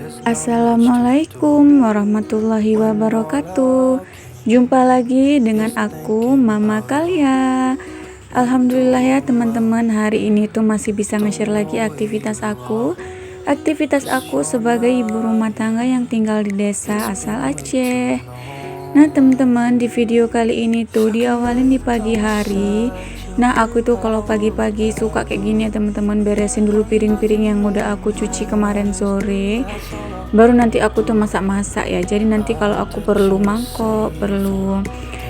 Assalamualaikum warahmatullahi wabarakatuh. Jumpa lagi dengan aku, Mama Kalia. Alhamdulillah ya teman-teman, hari ini tuh masih bisa nge-share lagi aktivitas aku. Aktivitas aku sebagai ibu rumah tangga yang tinggal di desa asal Aceh. Nah teman-teman, di video kali ini tuh diawalin di pagi hari. Nah aku tuh kalau pagi-pagi suka kayak gini ya teman-teman, beresin dulu piring-piring yang udah aku cuci kemarin sore. Baru nanti aku tuh masak-masak ya. Jadi nanti kalau aku perlu mangkok, perlu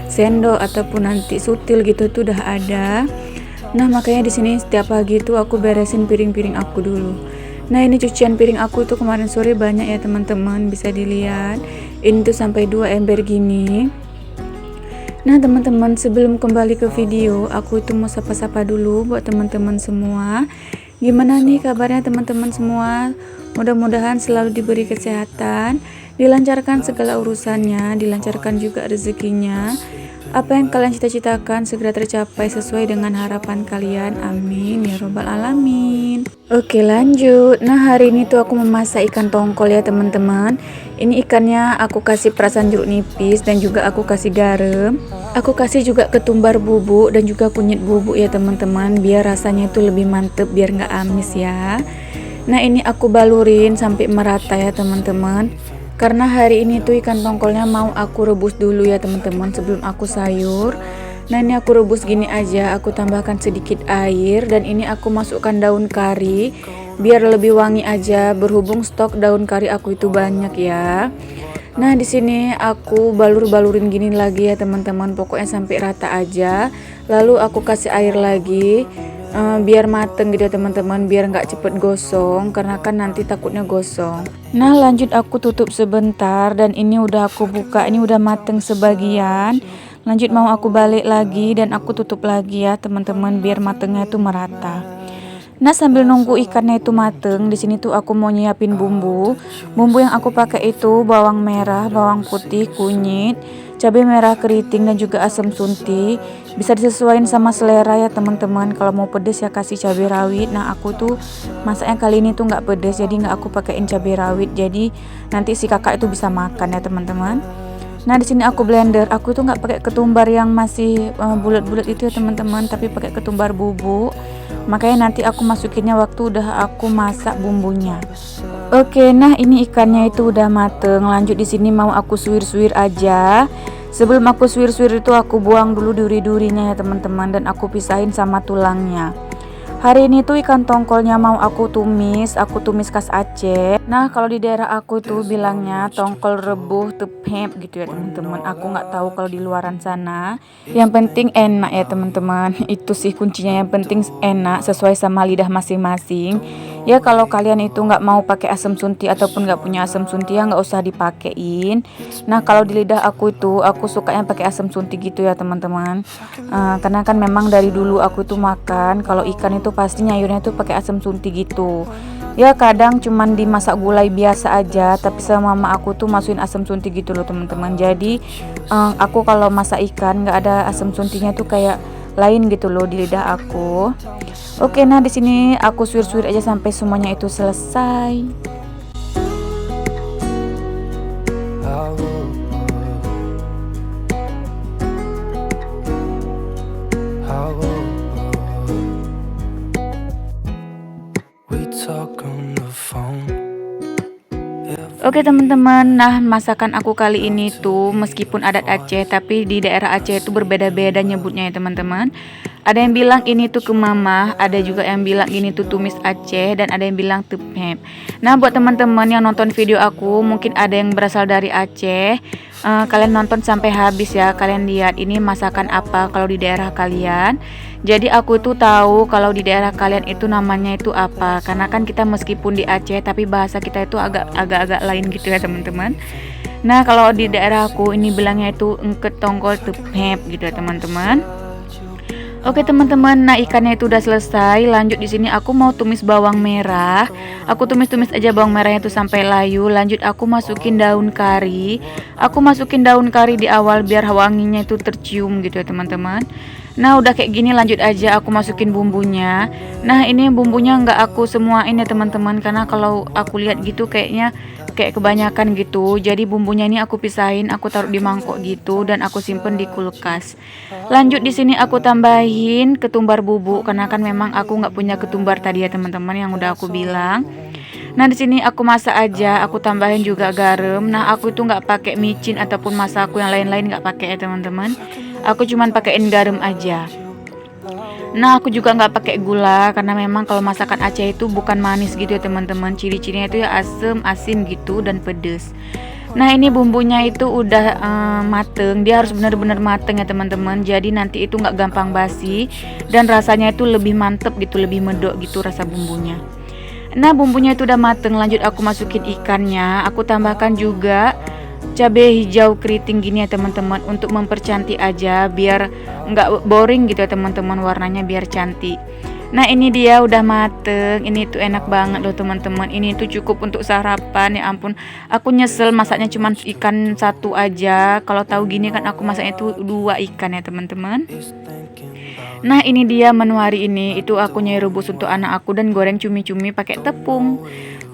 sendok ataupun nanti sutil gitu tuh udah ada. Nah makanya di sini setiap pagi tuh aku beresin piring-piring aku dulu. Nah ini cucian piring aku tuh kemarin sore banyak ya teman-teman, bisa dilihat. Ini tuh sampai 2 ember gini. Nah teman-teman, sebelum kembali ke video, aku itu mau sapa-sapa dulu buat teman-teman semua. Gimana nih kabarnya teman-teman semua? Mudah-mudahan selalu diberi kesehatan, dilancarkan segala urusannya, dilancarkan juga rezekinya. Apa yang kalian cita-citakan segera tercapai sesuai dengan harapan kalian. Amin ya robbal alamin. Oke lanjut. Nah hari ini tuh aku memasak ikan tongkol ya teman-teman. Ini ikannya aku kasih perasan jeruk nipis dan juga aku kasih garam. Aku kasih juga ketumbar bubuk dan juga kunyit bubuk ya teman-teman, biar rasanya itu lebih mantep, biar nggak amis ya. Nah ini aku balurin sampai merata ya teman-teman. Karena hari ini tuh ikan tongkolnya mau aku rebus dulu ya teman-teman sebelum aku sayur. Nah ini aku rebus gini aja, aku tambahkan sedikit air dan ini aku masukkan daun kari biar lebih wangi aja, berhubung stok daun kari aku itu banyak ya. Nah di sini aku balur-balurin gini lagi ya teman-teman, pokoknya sampai rata aja. Lalu aku kasih air lagi. Biar mateng gitu ya teman-teman, biar nggak cepet gosong karena kan nanti takutnya gosong. Nah lanjut aku tutup sebentar dan ini udah aku buka, ini udah mateng sebagian. Lanjut mau aku balik lagi dan aku tutup lagi ya teman-teman, biar matengnya itu merata. Nah sambil nunggu ikannya itu mateng, di sini tuh aku mau nyiapin bumbu. Bumbu yang aku pakai itu bawang merah, bawang putih, kunyit, cabai merah keriting dan juga asam sunti. Bisa disesuaikan sama selera ya teman-teman. Kalau mau pedes ya kasih cabai rawit. Nah aku tuh masaknya kali ini tuh nggak pedes, jadi nggak aku pakein cabai rawit. Jadi nanti si kakak itu bisa makan ya teman-teman. Nah di sini aku blender. Aku tuh nggak pakai ketumbar yang masih bulat-bulat itu ya teman-teman, tapi pakai ketumbar bubuk. Makanya nanti aku masukinnya waktu udah aku masak bumbunya. Oke, nah ini ikannya itu udah mateng. Lanjut di sini mau aku suwir-suwir aja. Sebelum aku suwir-suwir itu aku buang dulu duri-durinya ya teman-teman, dan aku pisahin sama tulangnya. Hari ini tuh ikan tongkolnya mau aku tumis khas Aceh. Nah kalau di daerah aku tuh bilangnya tongkol rebuh tepep gitu ya teman-teman. Aku nggak tahu kalau di luaran sana. Yang penting enak ya teman-teman. Itu sih kuncinya, yang penting enak sesuai sama lidah masing-masing. Ya kalau kalian itu nggak mau pakai asam sunti ataupun nggak punya asam sunti ya nggak usah dipakein. Nah kalau di lidah aku itu aku sukanya pakai asam sunti gitu ya teman-teman. Karena kan memang dari dulu aku tuh makan kalau ikan itu pasti nyayurnya tuh pakai asam sunti gitu. Ya kadang cuman dimasak gulai biasa aja, tapi sama mama aku tuh masukin asam sunti gitu loh teman-teman. Jadi aku kalau masak ikan nggak ada asam suntinya tuh kayak lain gitu loh di lidah aku. Oke, nah di sini aku suwir-suwir aja sampai semuanya itu selesai. Oke teman-teman, nah masakan aku kali ini tuh meskipun adat Aceh, tapi di daerah Aceh itu berbeda-beda nyebutnya ya teman-teman. Ada yang bilang ini tuh kemamah, ada juga yang bilang ini tuh tumis Aceh, dan ada yang bilang tepep. Nah buat teman-teman yang nonton video aku, mungkin ada yang berasal dari Aceh. Kalian nonton sampai habis ya, kalian lihat ini masakan apa kalau di daerah kalian. Jadi aku tuh tahu kalau di daerah kalian itu namanya itu apa, karena kan kita meskipun di Aceh tapi bahasa kita itu agak-agak lain gitu ya teman-teman. Nah kalau di daerah aku ini bilangnya itu engket tongkol tepep gitu ya teman-teman. Oke teman-teman, nah ikannya itu udah selesai. Lanjut di sini aku mau tumis bawang merah. Aku tumis-tumis aja bawang merahnya itu sampai layu. Lanjut aku masukin daun kari. Aku masukin daun kari di awal biar wanginya itu tercium gitu ya teman-teman. Nah udah kayak gini, lanjut aja aku masukin bumbunya. Nah ini bumbunya nggak aku semuain ya teman-teman, karena kalau aku lihat gitu kayaknya kayak kebanyakan gitu. Jadi bumbunya ini aku pisahin, aku taruh di mangkok gitu dan aku simpen di kulkas. Lanjut di sini aku tambahin ketumbar bubuk, karena kan memang aku nggak punya ketumbar tadi ya teman-teman yang udah aku bilang. Nah di sini aku masak aja, aku tambahin juga garam. Nah aku itu nggak pakai micin ataupun masaku yang lain-lain, nggak pakai ya teman-teman. Aku cuman pakein garam aja. Nah aku juga nggak pakai gula, karena memang kalau masakan Aceh itu bukan manis gitu ya teman-teman. Ciri-cirinya itu ya asem, asin gitu dan pedes. Nah ini bumbunya itu udah mateng, dia harus benar-benar mateng ya teman-teman. Jadi nanti itu nggak gampang basi dan rasanya itu lebih mantep gitu, lebih medok gitu rasa bumbunya. Nah bumbunya itu udah mateng, lanjut aku masukin ikannya. Aku tambahkan juga cabai hijau keriting gini ya teman-teman, untuk mempercantik aja biar nggak boring gitu ya teman-teman, warnanya biar cantik. Nah ini dia udah mateng, ini tuh enak banget loh teman-teman. Ini tuh cukup untuk sarapan, ya ampun. Aku nyesel masaknya cuma ikan satu aja. Kalau tahu gini kan aku masaknya itu 2 ikan ya teman-teman. Nah ini dia menu hari ini, itu aku nyai rebus untuk anak aku dan goreng cumi-cumi pakai tepung.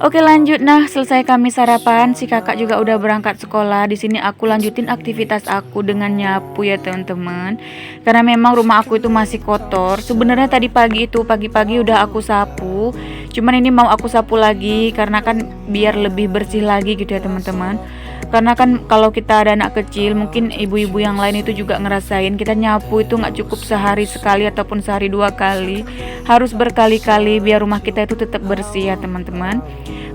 Oke lanjut, nah selesai kami sarapan, si kakak juga udah berangkat sekolah. Di sini aku lanjutin aktivitas aku dengan nyapu ya teman-teman. Karena memang rumah aku itu masih kotor. Sebenarnya tadi pagi-pagi udah aku sapu. Cuman ini mau aku sapu lagi karena kan biar lebih bersih lagi gitu ya teman-teman. Karena kan kalau kita ada anak kecil, mungkin ibu-ibu yang lain itu juga ngerasain, kita nyapu itu nggak cukup sehari sekali ataupun sehari 2 kali, harus berkali-kali biar rumah kita itu tetap bersih ya teman-teman.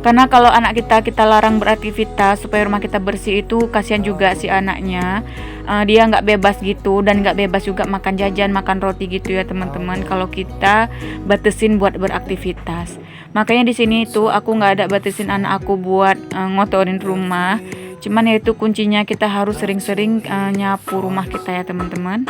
Karena kalau anak kita larang beraktivitas supaya rumah kita bersih, itu kasihan juga si anaknya. Dia nggak bebas gitu dan nggak bebas juga makan jajan, makan roti gitu ya teman-teman, kalau kita batasin buat beraktivitas. Makanya di sini tuh aku nggak ada batasin anak aku buat ngotorin rumah. Cuman ya itu kuncinya, kita harus sering-sering nyapu rumah kita ya teman-teman.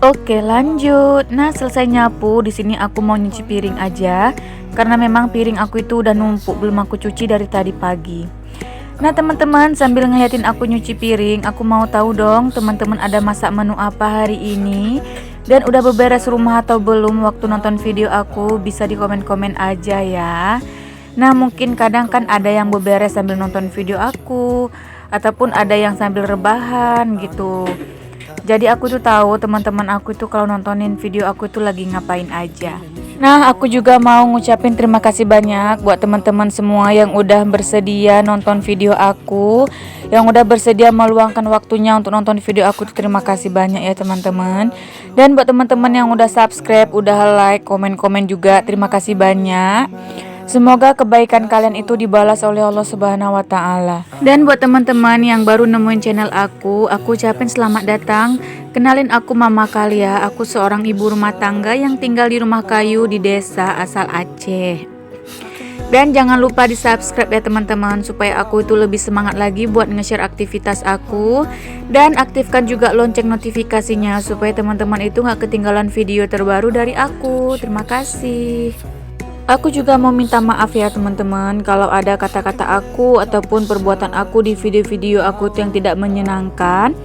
Oke lanjut. Nah selesai nyapu, di sini aku mau nyuci piring aja, karena memang piring aku itu udah numpuk, belum aku cuci dari tadi pagi. Nah teman-teman, sambil ngeliatin aku nyuci piring, aku mau tahu dong teman-teman ada masak menu apa hari ini, dan udah beberes rumah atau belum waktu nonton video aku. Bisa di komen-komen aja ya. Nah mungkin kadang kan ada yang beberes sambil nonton video aku, ataupun ada yang sambil rebahan gitu. Jadi aku tuh tahu teman-teman aku itu kalau nontonin video aku tuh lagi ngapain aja. Nah aku juga mau ngucapin terima kasih banyak buat teman-teman semua yang udah bersedia nonton video aku, yang udah bersedia meluangkan waktunya untuk nonton video aku tuh, terima kasih banyak ya teman-teman. Dan buat teman-teman yang udah subscribe, udah like, komen-komen juga, terima kasih banyak. Semoga kebaikan kalian itu dibalas oleh Allah Subhanahu wa Ta'ala. Dan buat teman-teman yang baru nemuin channel aku ucapin selamat datang. Kenalin, aku Mama Kalia. Aku seorang ibu rumah tangga yang tinggal di rumah kayu di desa asal Aceh. Dan jangan lupa di subscribe ya teman-teman, supaya aku itu lebih semangat lagi buat nge-share aktivitas aku. Dan aktifkan juga lonceng notifikasinya supaya teman-teman itu gak ketinggalan video terbaru dari aku. Terima kasih. Aku juga mau minta maaf ya teman-teman kalau ada kata-kata aku ataupun perbuatan aku di video-video aku yang tidak menyenangkan.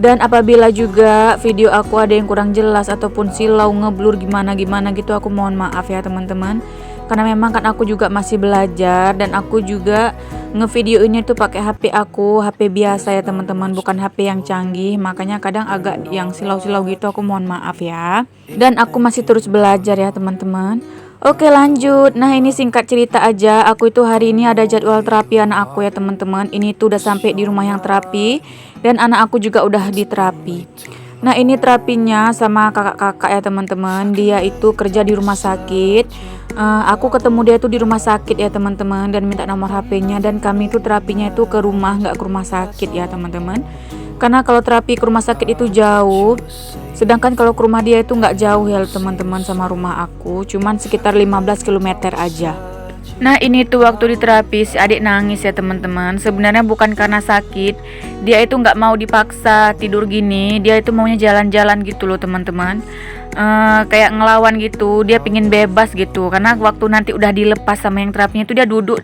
Dan apabila juga video aku ada yang kurang jelas ataupun silau, ngeblur gimana-gimana gitu, aku mohon maaf ya teman-teman. Karena memang kan aku juga masih belajar, dan aku juga ngevideo ini tuh pakai HP aku, HP biasa ya teman-teman, bukan HP yang canggih. Makanya kadang agak yang silau-silau gitu, aku mohon maaf ya. Dan aku masih terus belajar ya teman-teman. Oke lanjut. Nah ini singkat cerita aja, aku itu hari ini ada jadwal terapi anak aku ya teman-teman. Ini tuh udah sampai di rumah yang terapi, dan anak aku juga udah di terapi. Nah ini terapinya sama kakak-kakak ya teman-teman. Dia itu kerja di rumah sakit. Aku ketemu dia tuh di rumah sakit ya teman-teman, dan minta nomor HP-nya. Dan kami tuh terapinya itu ke rumah, nggak ke rumah sakit ya teman-teman. Karena kalau terapi ke rumah sakit itu jauh, sedangkan kalau ke rumah dia itu nggak jauh ya teman-teman sama rumah aku, cuman sekitar 15 km aja. Nah ini tuh waktu di terapi si adik nangis ya teman-teman. Sebenarnya bukan karena sakit, dia itu nggak mau dipaksa tidur gini, dia itu maunya jalan-jalan gitu loh teman-teman. kayak ngelawan gitu, dia pingin bebas gitu, karena waktu nanti udah dilepas sama yang terapinya itu dia duduk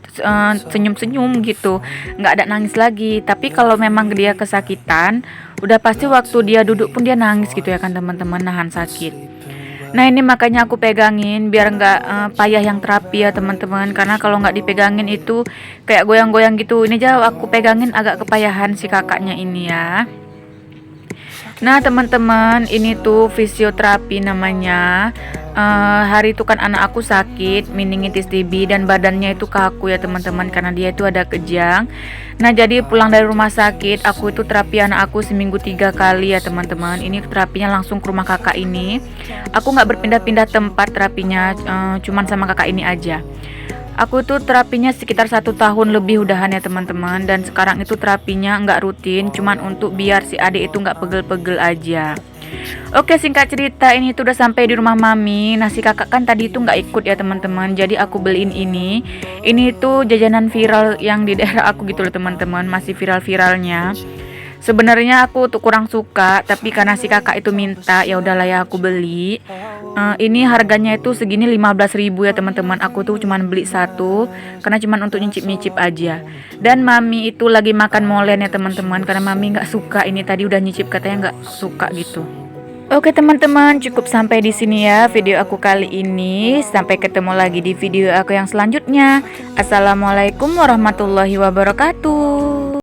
senyum-senyum gitu, nggak ada nangis lagi. Tapi kalau memang dia kesakitan, udah pasti waktu dia duduk pun dia nangis gitu ya kan teman-teman, nahan sakit. Nah ini makanya aku pegangin biar nggak payah yang terapi ya teman-teman, karena kalau nggak dipegangin itu kayak goyang-goyang gitu. Ini aja aku pegangin agak kepayahan si kakaknya ini ya. Nah teman-teman, ini tuh fisioterapi namanya. Hari itu kan anak aku sakit meningitis TB dan badannya itu kaku ya teman-teman, karena dia itu ada kejang. Nah jadi pulang dari rumah sakit, aku itu terapi anak aku seminggu 3 kali ya teman-teman. Ini terapinya langsung ke rumah kakak ini. Aku nggak berpindah-pindah tempat terapinya, cuman sama kakak ini aja. Aku tuh terapinya sekitar 1 tahun lebih udahan ya teman-teman, dan sekarang itu terapinya nggak rutin, cuman untuk biar si adik itu nggak pegel-pegel aja. Oke, singkat cerita ini tuh udah sampai di rumah mami. Nah si kakak kan tadi itu nggak ikut ya teman-teman, jadi aku beliin ini. Ini tuh jajanan viral yang di daerah aku gitu loh teman-teman, masih viral-viralnya. Sebenarnya aku tuh kurang suka, tapi karena si kakak itu minta, ya udahlah ya aku beli. Ini harganya itu segini 15.000 ya teman-teman. Aku tuh cuman beli satu karena cuman untuk nyicip-nyicip aja. Dan mami itu lagi makan molen ya teman-teman, karena mami nggak suka ini, tadi udah nyicip katanya nggak suka gitu. Oke teman-teman, cukup sampai di sini ya video aku kali ini. Sampai ketemu lagi di video aku yang selanjutnya. Assalamualaikum warahmatullahi wabarakatuh.